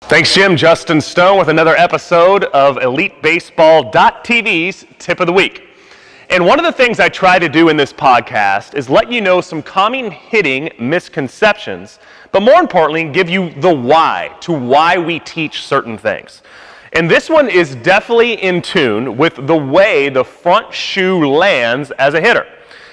Thanks, Jim. Justin Stone with another episode of EliteBaseball.tv's Tip of the Week. And one of the things I try to do in this podcast is let you know some common hitting misconceptions, but more importantly, give you the why to why we teach certain things. And this one is definitely in tune with the way the front shoe lands as a hitter.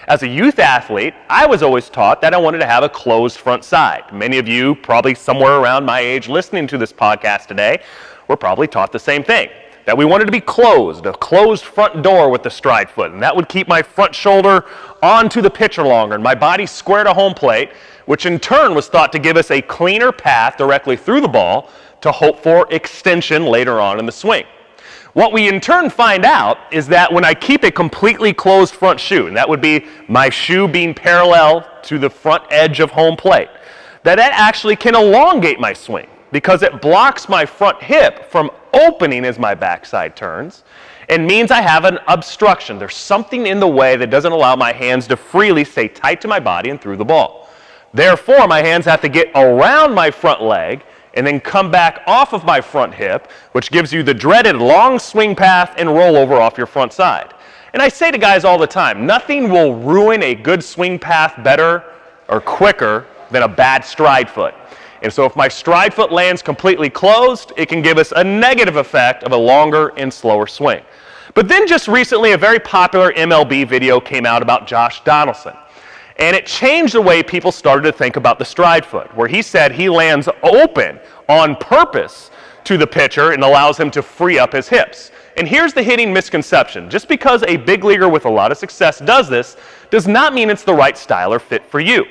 As a youth athlete, I was always taught that I wanted to have a closed front side. Many of you, probably somewhere around my age listening to this podcast today, were probably taught the same thing, that we wanted to be closed, a closed front door with the stride foot, and that would keep my front shoulder onto the pitcher longer and my body square to home plate, which in turn was thought to give us a cleaner path directly through the ball to hope for extension later on in the swing. What we in turn find out is that when I keep a completely closed front shoe, and that would be my shoe being parallel to the front edge of home plate, that actually can elongate my swing because it blocks my front hip from opening as my backside turns and means I have an obstruction. There's something in the way that doesn't allow my hands to freely stay tight to my body and through the ball. Therefore, my hands have to get around my front leg and then come back off of my front hip, which gives you the dreaded long swing path and rollover off your front side. And I say to guys all the time, nothing will ruin a good swing path better or quicker than a bad stride foot. And so if my stride foot lands completely closed, it can give us a negative effect of a longer and slower swing. But then just recently, a very popular MLB video came out about Josh Donaldson. And it changed the way people started to think about the stride foot, where he said he lands open on purpose to the pitcher and allows him to free up his hips. And here's the hitting misconception. Just because a big leaguer with a lot of success does this, does not mean it's the right style or fit for you.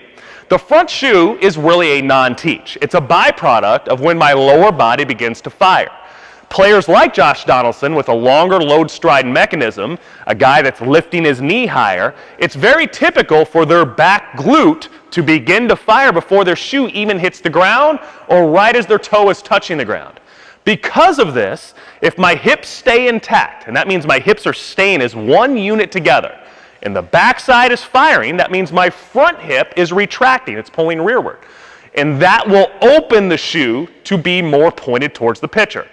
The front shoe is really a non-teach. It's a byproduct of when my lower body begins to fire. Players like Josh Donaldson with a longer load stride mechanism, a guy that's lifting his knee higher, it's very typical for their back glute to begin to fire before their shoe even hits the ground or right as their toe is touching the ground. Because of this, if my hips stay intact, and that means my hips are staying as one unit together, and the backside is firing, that means my front hip is retracting, it's pulling rearward. And that will open the shoe to be more pointed towards the pitcher.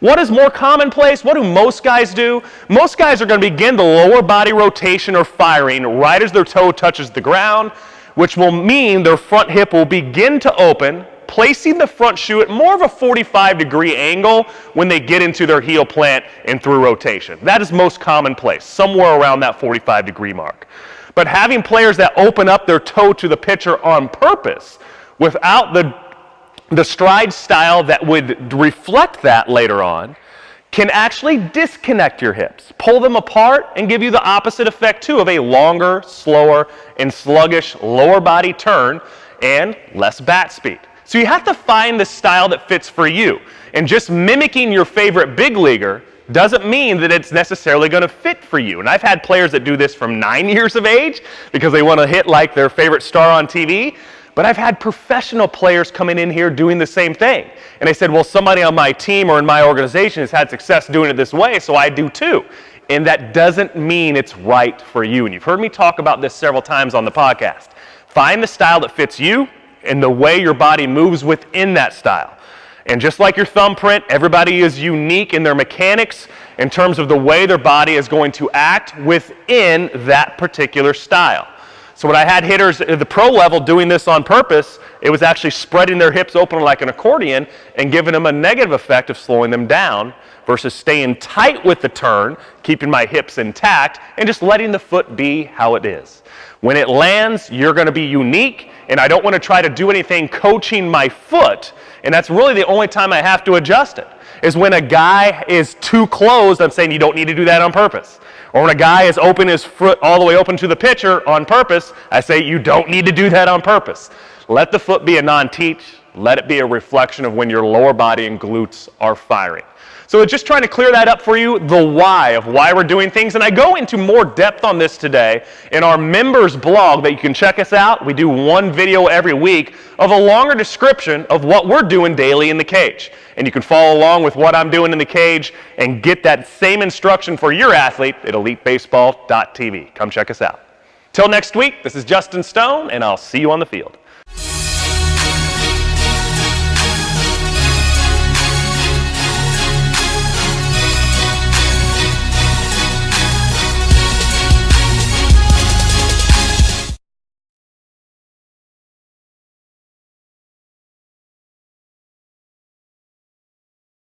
What is more commonplace? What do most guys do? Most guys are going to begin the lower body rotation or firing right as their toe touches the ground, which will mean their front hip will begin to open, placing the front shoe at more of a 45-degree angle when they get into their heel plant and through rotation. That is most commonplace, somewhere around that 45-degree mark. But having players that open up their toe to the pitcher on purpose without the stride style that would reflect that later on can actually disconnect your hips, pull them apart, and give you the opposite effect too of a longer, slower, and sluggish lower body turn and less bat speed. So you have to find the style that fits for you. And just mimicking your favorite big leaguer doesn't mean that it's necessarily going to fit for you. And I've had players that do this from 9 years of age because they want to hit like their favorite star on TV. But I've had professional players coming in here doing the same thing. And they said, well, somebody on my team or in my organization has had success doing it this way, so I do too. And that doesn't mean it's right for you. And you've heard me talk about this several times on the podcast. Find the style that fits you and the way your body moves within that style. And just like your thumbprint, everybody is unique in their mechanics in terms of the way their body is going to act within that particular style. So when I had hitters at the pro level doing this on purpose, it was actually spreading their hips open like an accordion and giving them a negative effect of slowing them down versus staying tight with the turn, keeping my hips intact, and just letting the foot be how it is. When it lands, you're going to be unique, and I don't want to try to do anything coaching my foot, and that's really the only time I have to adjust it, is when a guy is too closed, I'm saying you don't need to do that on purpose. Or when a guy is open his foot all the way open to the pitcher on purpose, I say you don't need to do that on purpose. Let the foot be a non-teach. Let it be a reflection of when your lower body and glutes are firing. So just trying to clear that up for you, the why of why we're doing things. And I go into more depth on this today in our members blog that you can check us out. We do one video every week of a longer description of what we're doing daily in the cage. And you can follow along with what I'm doing in the cage and get that same instruction for your athlete at EliteBaseball.tv. Come check us out. Till next week, this is Justin Stone, and I'll see you on the field.